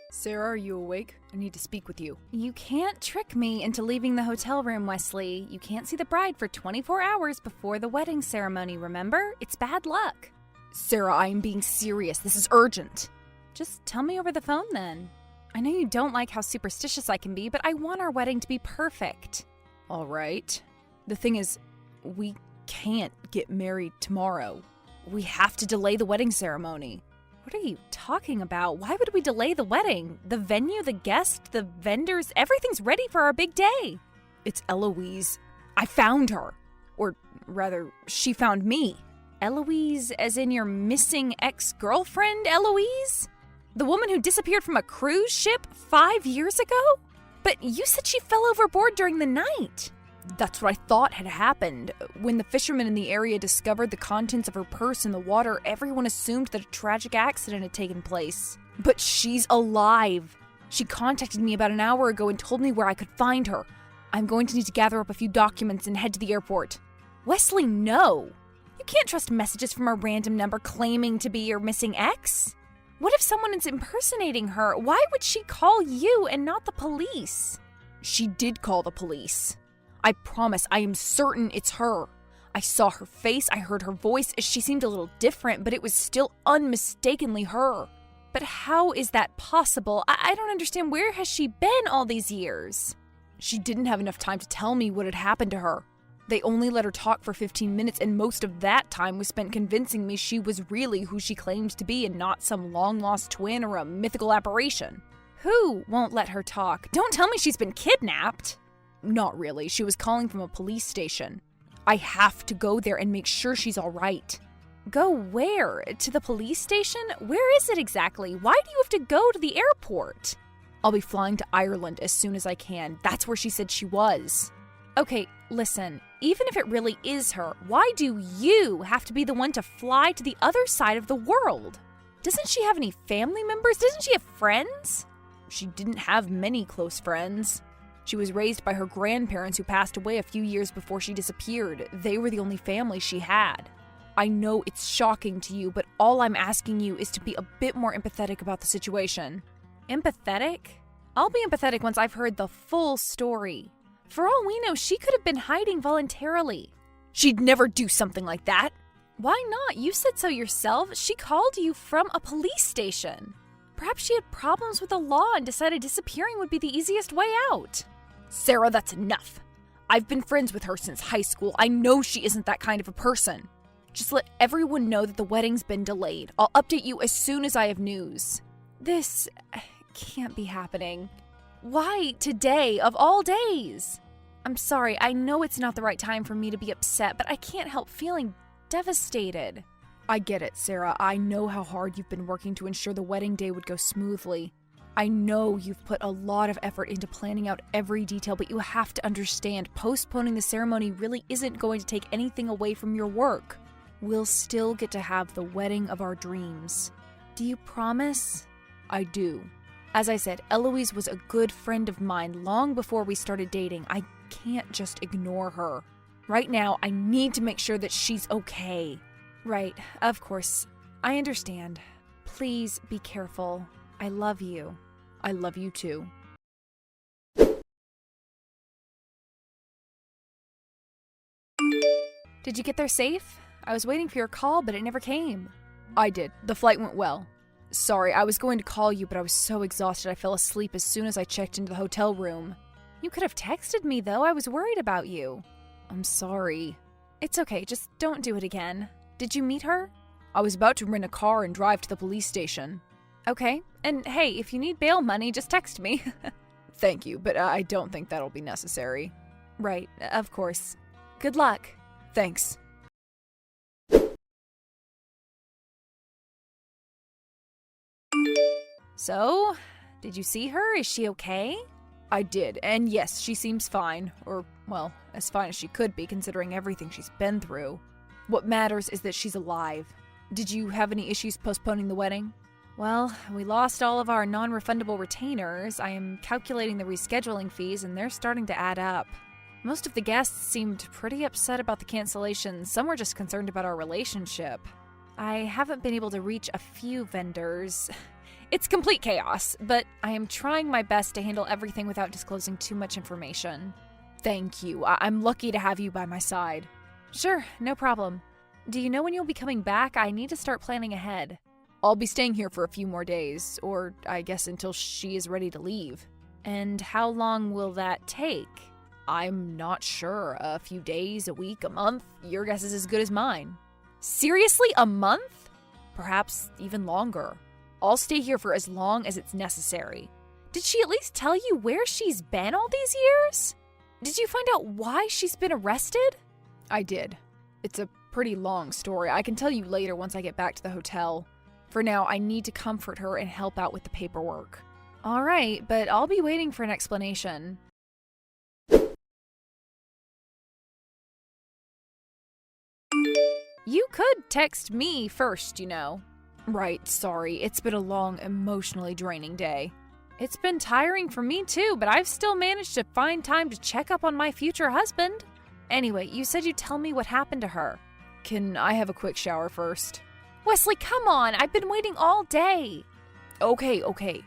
Sarah, are you awake? I need to speak with you. You can't trick me into leaving the hotel room, Wesley. You can't see the bride for 24 hours before the wedding ceremony, remember? It's bad luck. Sarah, I am being serious. This is urgent. Just tell me over the phone then. I know you don't like how superstitious I can be, but I want our wedding to be perfect. All right. The thing is, we can't get married tomorrow. We have to delay the wedding ceremony. What are you talking about? Why would we delay the wedding? The venue, the guests, the vendors, everything's ready for our big day. It's Eloise. I found her. Or rather, she found me. Eloise, as in your missing ex-girlfriend, Eloise? The woman who disappeared from a cruise ship 5 years ago? But you said she fell overboard during the night. That's what I thought had happened. When the fishermen in the area discovered the contents of her purse in the water, everyone assumed that a tragic accident had taken place. But she's alive. She contacted me about an hour ago and told me where I could find her. I'm going to need to gather up a few documents and head to the airport. Wesley, no. You can't trust messages from a random number claiming to be your missing ex. What if someone is impersonating her? Why would she call you and not the police? She did call the police. I promise, I am certain it's her. I saw her face, I heard her voice. She seemed a little different, but it was still unmistakably her. But how is that possible? I don't understand. Where has she been all these years? She didn't have enough time to tell me what had happened to her. They only let her talk for 15 minutes, and most of that time was spent convincing me she was really who she claimed to be and not some long-lost twin or a mythical apparition. Who won't let her talk? Don't tell me she's been kidnapped. Not really. She was calling from a police station. I have to go there and make sure she's all right. Go where? To the police station? Where is it exactly? Why do you have to go to the airport? I'll be flying to Ireland as soon as I can. That's where she said she was. Okay, listen. Even if it really is her, why do you have to be the one to fly to the other side of the world? Doesn't she have any family members? Doesn't she have friends? She didn't have many close friends. She was raised by her grandparents who passed away a few years before she disappeared. They were the only family she had. I know it's shocking to you, but all I'm asking you is to be a bit more empathetic about the situation. Empathetic? I'll be empathetic once I've heard the full story. For all we know, she could have been hiding voluntarily. She'd never do something like that. Why not? You said so yourself. She called you from a police station. Perhaps she had problems with the law and decided disappearing would be the easiest way out. Sarah, that's enough. I've been friends with her since high school. I know she isn't that kind of a person. Just let everyone know that the wedding's been delayed. I'll update you as soon as I have news. This can't be happening. Why today, of all days? I'm sorry, I know it's not the right time for me to be upset, but I can't help feeling devastated. I get it, Sarah. I know how hard you've been working to ensure the wedding day would go smoothly. I know you've put a lot of effort into planning out every detail, but you have to understand, postponing the ceremony really isn't going to take anything away from your work. We'll still get to have the wedding of our dreams. Do you promise? I do. As I said, Eloise was a good friend of mine long before we started dating. I can't just ignore her. Right now, I need to make sure that she's okay. Right, of course. I understand. Please be careful. I love you. I love you too. Did you get there safe? I was waiting for your call, but it never came. I did. The flight went well. Sorry, I was going to call you, but I was so exhausted I fell asleep as soon as I checked into the hotel room. You could have texted me, though. I was worried about you. I'm sorry. It's okay. Just don't do it again. Did you meet her? I was about to rent a car and drive to the police station. Okay. And hey, if you need bail money, just text me. Thank you, but I don't think that'll be necessary. Right. Of course. Good luck. Thanks. So, did you see her? Is she okay? I did, and yes, she seems fine. Or, well, as fine as she could be considering everything she's been through. What matters is that she's alive. Did you have any issues postponing the wedding? Well, we lost all of our non-refundable retainers. I am calculating the rescheduling fees, and they're starting to add up. Most of the guests seemed pretty upset about the cancellation. Some were just concerned about our relationship. I haven't been able to reach a few vendors. It's complete chaos, but I am trying my best to handle everything without disclosing too much information. Thank you. I'm lucky to have you by my side. Sure, no problem. Do you know when you'll be coming back? I need to start planning ahead. I'll be staying here for a few more days, or I guess until she is ready to leave. And how long will that take? I'm not sure. A few days, a week, a month. Your guess is as good as mine. Seriously, a month? Perhaps even longer. I'll stay here for as long as it's necessary. Did she at least tell you where she's been all these years? Did you find out why she's been arrested? I did. It's a pretty long story. I can tell you later once I get back to the hotel. For now, I need to comfort her and help out with the paperwork. All right, but I'll be waiting for an explanation. You could text me first, you know. Right, sorry. It's been a long, emotionally draining day. It's been tiring for me too, but I've still managed to find time to check up on my future husband. Anyway, you said you'd tell me what happened to her. Can I have a quick shower first? Wesley, come on! I've been waiting all day! Okay.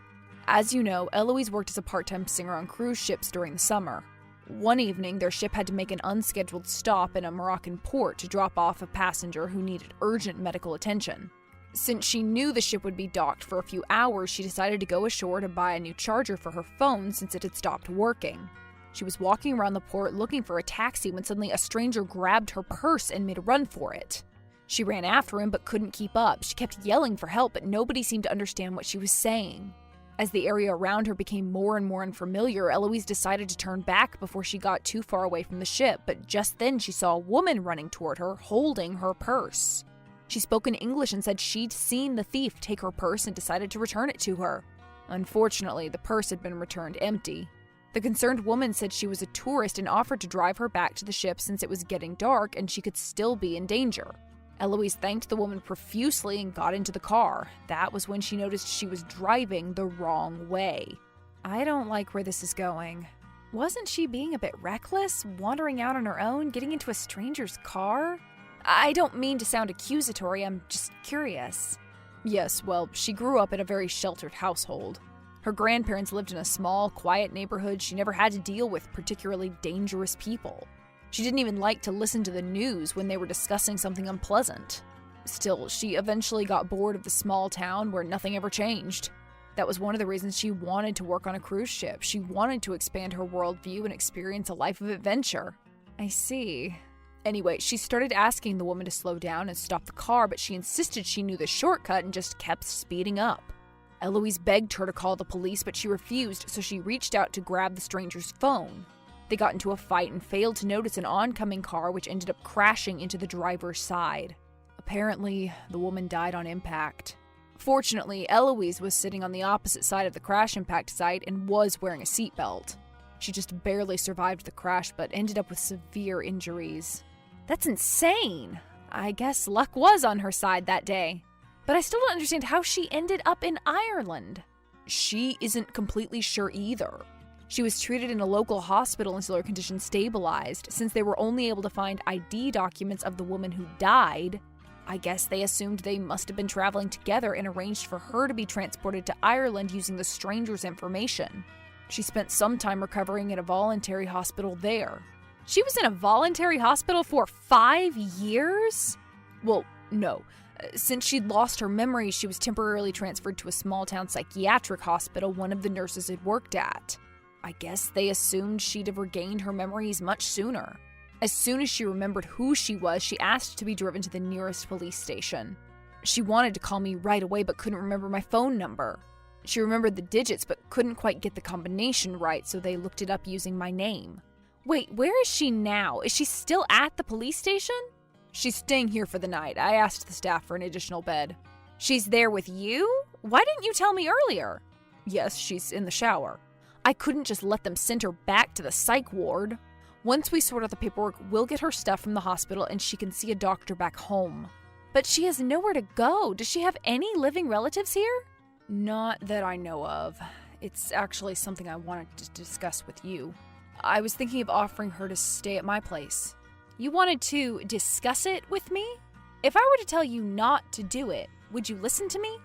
As you know, Eloise worked as a part-time singer on cruise ships during the summer. One evening, their ship had to make an unscheduled stop in a Moroccan port to drop off a passenger who needed urgent medical attention. Since she knew the ship would be docked for a few hours, she decided to go ashore to buy a new charger for her phone since it had stopped working. She was walking around the port looking for a taxi when suddenly a stranger grabbed her purse and made a run for it. She ran after him but couldn't keep up. She kept yelling for help, but nobody seemed to understand what she was saying. As the area around her became more and more unfamiliar, Eloise decided to turn back before she got too far away from the ship, but just then she saw a woman running toward her, holding her purse. She spoke in English and said she'd seen the thief take her purse and decided to return it to her. Unfortunately, the purse had been returned empty. The concerned woman said she was a tourist and offered to drive her back to the ship since it was getting dark and she could still be in danger. Eloise thanked the woman profusely and got into the car. That was when she noticed she was driving the wrong way. I don't like where this is going. Wasn't she being a bit reckless, wandering out on her own, getting into a stranger's car? I don't mean to sound accusatory, I'm just curious. Yes, well, she grew up in a very sheltered household. Her grandparents lived in a small, quiet neighborhood. She never had to deal with particularly dangerous people. She didn't even like to listen to the news when they were discussing something unpleasant. Still, she eventually got bored of the small town where nothing ever changed. That was one of the reasons she wanted to work on a cruise ship. She wanted to expand her worldview and experience a life of adventure. I see. Anyway, she started asking the woman to slow down and stop the car, but she insisted she knew the shortcut and just kept speeding up. Eloise begged her to call the police, but she refused, so she reached out to grab the stranger's phone. They got into a fight and failed to notice an oncoming car, which ended up crashing into the driver's side. Apparently, the woman died on impact. Fortunately, Eloise was sitting on the opposite side of the crash impact site and was wearing a seatbelt. She just barely survived the crash, but ended up with severe injuries. That's insane! I guess luck was on her side that day. But I still don't understand how she ended up in Ireland. She isn't completely sure either. She was treated in a local hospital until her condition stabilized. Since they were only able to find ID documents of the woman who died, I guess they assumed they must have been traveling together and arranged for her to be transported to Ireland using the stranger's information. She spent some time recovering in a voluntary hospital there. She was in a voluntary hospital for 5 years? Well, no. Since she'd lost her memory, she was temporarily transferred to a small-town psychiatric hospital one of the nurses had worked at. I guess they assumed she'd have regained her memories much sooner. As soon as she remembered who she was, she asked to be driven to the nearest police station. She wanted to call me right away but couldn't remember my phone number. She remembered the digits but couldn't quite get the combination right, so they looked it up using my name. Wait, where is she now? Is she still at the police station? She's staying here for the night. I asked the staff for an additional bed. She's there with you? Why didn't you tell me earlier? Yes, she's in the shower. I couldn't just let them send her back to the psych ward. Once we sort out the paperwork, we'll get her stuff from the hospital and she can see a doctor back home. But she has nowhere to go. Does she have any living relatives here? Not that I know of. It's actually something I wanted to discuss with you. I was thinking of offering her to stay at my place. You wanted to discuss it with me? If I were to tell you not to do it, would you listen to me?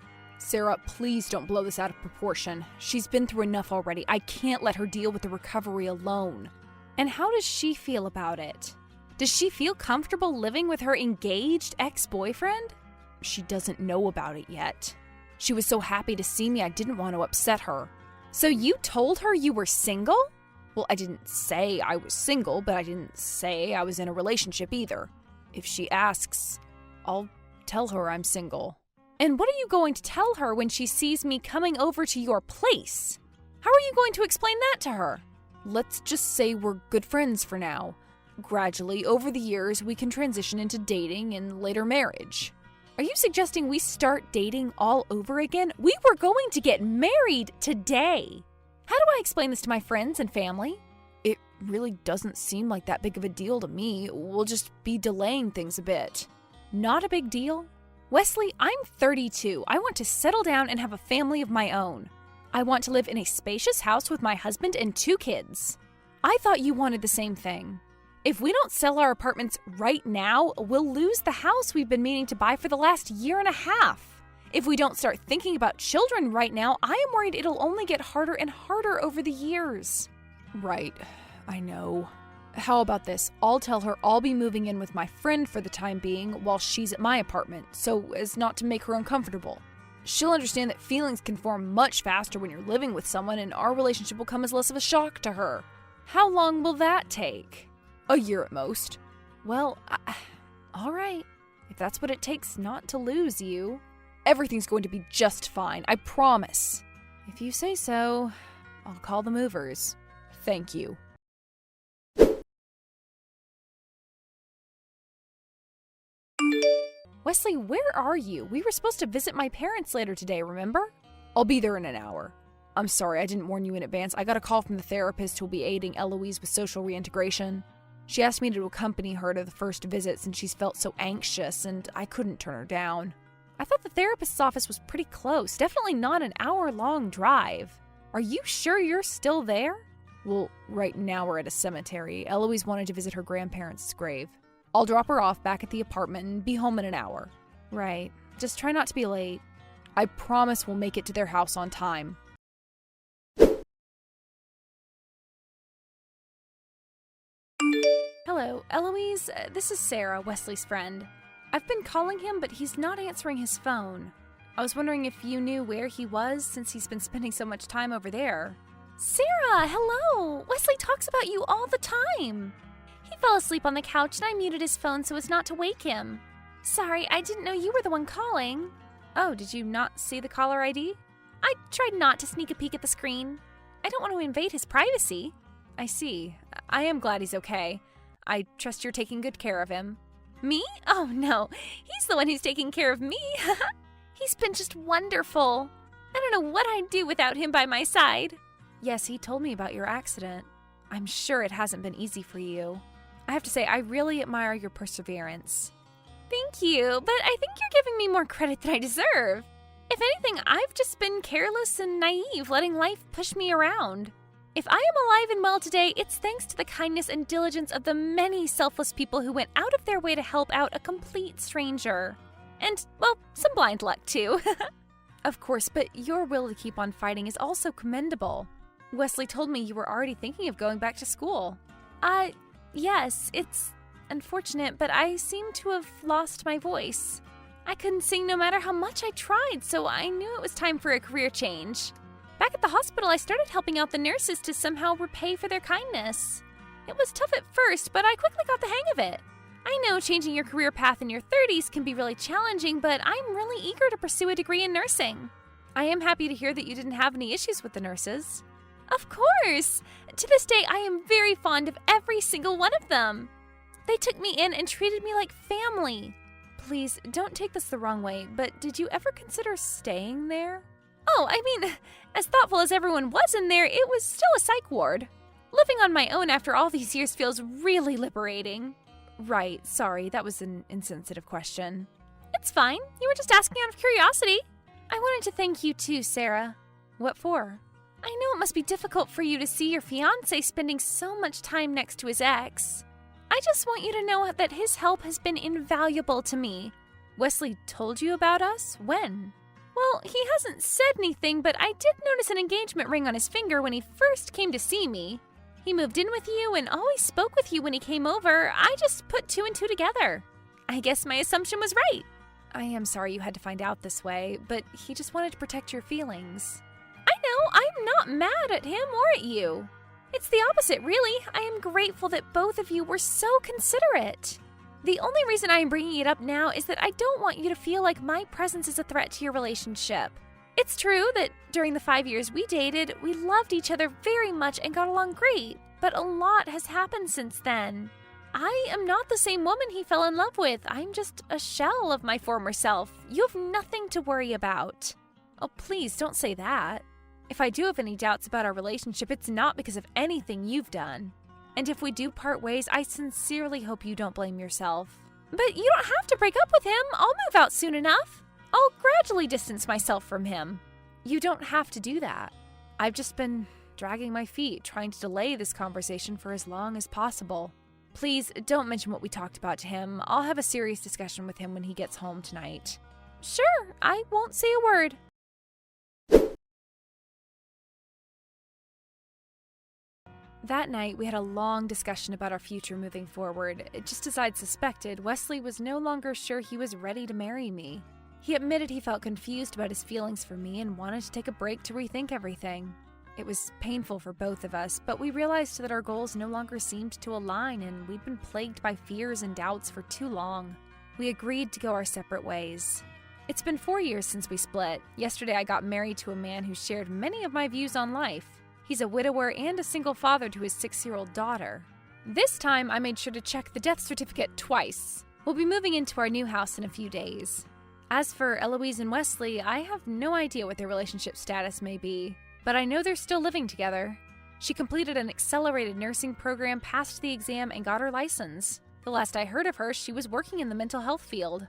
Sarah, please don't blow this out of proportion. She's been through enough already. I can't let her deal with the recovery alone. And how does she feel about it? Does she feel comfortable living with her engaged ex-boyfriend? She doesn't know about it yet. She was so happy to see me, I didn't want to upset her. So you told her you were single? Well, I didn't say I was single, but I didn't say I was in a relationship either. If she asks, I'll tell her I'm single. And what are you going to tell her when she sees me coming over to your place? How are you going to explain that to her? Let's just say we're good friends for now. Gradually, over the years, we can transition into dating and later marriage. Are you suggesting we start dating all over again? We were going to get married today. How do I explain this to my friends and family? It really doesn't seem like that big of a deal to me. We'll just be delaying things a bit. Not a big deal? Wesley, I'm 32. I want to settle down and have a family of my own. I want to live in a spacious house with my husband and 2 kids. I thought you wanted the same thing. If we don't sell our apartments right now, we'll lose the house we've been meaning to buy for the last year and a half. If we don't start thinking about children right now, I am worried it'll only get harder and harder over the years. Right, I know. How about this? I'll tell her I'll be moving in with my friend for the time being while she's at my apartment, so as not to make her uncomfortable. She'll understand that feelings can form much faster when you're living with someone, and our relationship will come as less of a shock to her. How long will that take? A year at most. Well, all right. If that's what it takes not to lose you. Everything's going to be just fine, I promise. If you say so, I'll call the movers. Thank you. Wesley, where are you? We were supposed to visit my parents later today, remember? I'll be there in an hour. I'm sorry, I didn't warn you in advance. I got a call from the therapist who'll be aiding Eloise with social reintegration. She asked me to accompany her to the first visit since she's felt so anxious, and I couldn't turn her down. I thought the therapist's office was pretty close, definitely not an hour-long drive. Are you sure you're still there? Well, right now we're at a cemetery. Eloise wanted to visit her grandparents' grave. I'll drop her off back at the apartment and be home in an hour. Right. Just try not to be late. I promise we'll make it to their house on time. Hello, Eloise. This is Sarah, Wesley's friend. I've been calling him, but he's not answering his phone. I was wondering if you knew where he was since he's been spending so much time over there. Sarah, hello! Wesley talks about you all the time. He fell asleep on the couch and I muted his phone so as not to wake him. Sorry, I didn't know you were the one calling. Oh, did you not see the caller ID? I tried not to sneak a peek at the screen. I don't want to invade his privacy. I see. I am glad he's okay. I trust you're taking good care of him. Me? Oh no, he's the one who's taking care of me. He's been just wonderful. I don't know what I'd do without him by my side. Yes, he told me about your accident. I'm sure it hasn't been easy for you. I have to say, I really admire your perseverance. Thank you, but I think you're giving me more credit than I deserve. If anything, I've just been careless and naive, letting life push me around. If I am alive and well today, it's thanks to the kindness and diligence of the many selfless people who went out of their way to help out a complete stranger. And, well, some blind luck, too. Of course, but your will to keep on fighting is also commendable. Wesley told me you were already thinking of going back to school. Yes, it's unfortunate, but I seem to have lost my voice. I couldn't sing no matter how much I tried, so I knew it was time for a career change. Back at the hospital, I started helping out the nurses to somehow repay for their kindness. It was tough at first, but I quickly got the hang of it. I know changing your career path in your 30s can be really challenging, but I'm really eager to pursue a degree in nursing. I am happy to hear that you didn't have any issues with the nurses. Of course! To this day, I am very fond of every single one of them. They took me in and treated me like family. Please, don't take this the wrong way, but did you ever consider staying there? Oh, I mean, as thoughtful as everyone was in there, it was still a psych ward. Living on my own after all these years feels really liberating. Right, sorry, that was an insensitive question. It's fine, you were just asking out of curiosity. I wanted to thank you too, Sarah. What for? I know it must be difficult for you to see your fiancé spending so much time next to his ex. I just want you to know that his help has been invaluable to me. Wesley told you about us? When? Well, he hasn't said anything, but I did notice an engagement ring on his finger when he first came to see me. He moved in with you and always spoke with you when he came over. I just put two and two together. I guess my assumption was right. I am sorry you had to find out this way, but he just wanted to protect your feelings. I know, I'm not mad at him or at you. It's the opposite, really. I am grateful that both of you were so considerate. The only reason I am bringing it up now is that I don't want you to feel like my presence is a threat to your relationship. It's true that during the 5 years we dated, we loved each other very much and got along great, but a lot has happened since then. I am not the same woman he fell in love with. I'm just a shell of my former self. You have nothing to worry about. Oh, please don't say that. If I do have any doubts about our relationship, it's not because of anything you've done. And if we do part ways, I sincerely hope you don't blame yourself. But you don't have to break up with him. I'll move out soon enough. I'll gradually distance myself from him. You don't have to do that. I've just been dragging my feet, trying to delay this conversation for as long as possible. Please don't mention what we talked about to him. I'll have a serious discussion with him when he gets home tonight. Sure, I won't say a word. That night, we had a long discussion about our future moving forward. Just as I'd suspected, Wesley was no longer sure he was ready to marry me. He admitted he felt confused about his feelings for me and wanted to take a break to rethink everything. It was painful for both of us, but we realized that our goals no longer seemed to align and we'd been plagued by fears and doubts for too long. We agreed to go our separate ways. It's been 4 years since we split. Yesterday, I got married to a man who shared many of my views on life. He's a widower and a single father to his 6-year-old daughter. This time, I made sure to check the death certificate twice. We'll be moving into our new house in a few days. As for Eloise and Wesley, I have no idea what their relationship status may be, but I know they're still living together. She completed an accelerated nursing program, passed the exam, and got her license. The last I heard of her, she was working in the mental health field.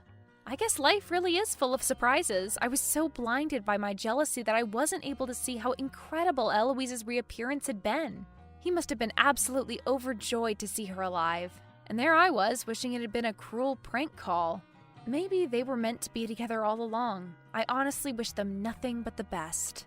I guess life really is full of surprises. I was so blinded by my jealousy that I wasn't able to see how incredible Eloise's reappearance had been. He must have been absolutely overjoyed to see her alive. And there I was, wishing it had been a cruel prank call. Maybe they were meant to be together all along. I honestly wish them nothing but the best.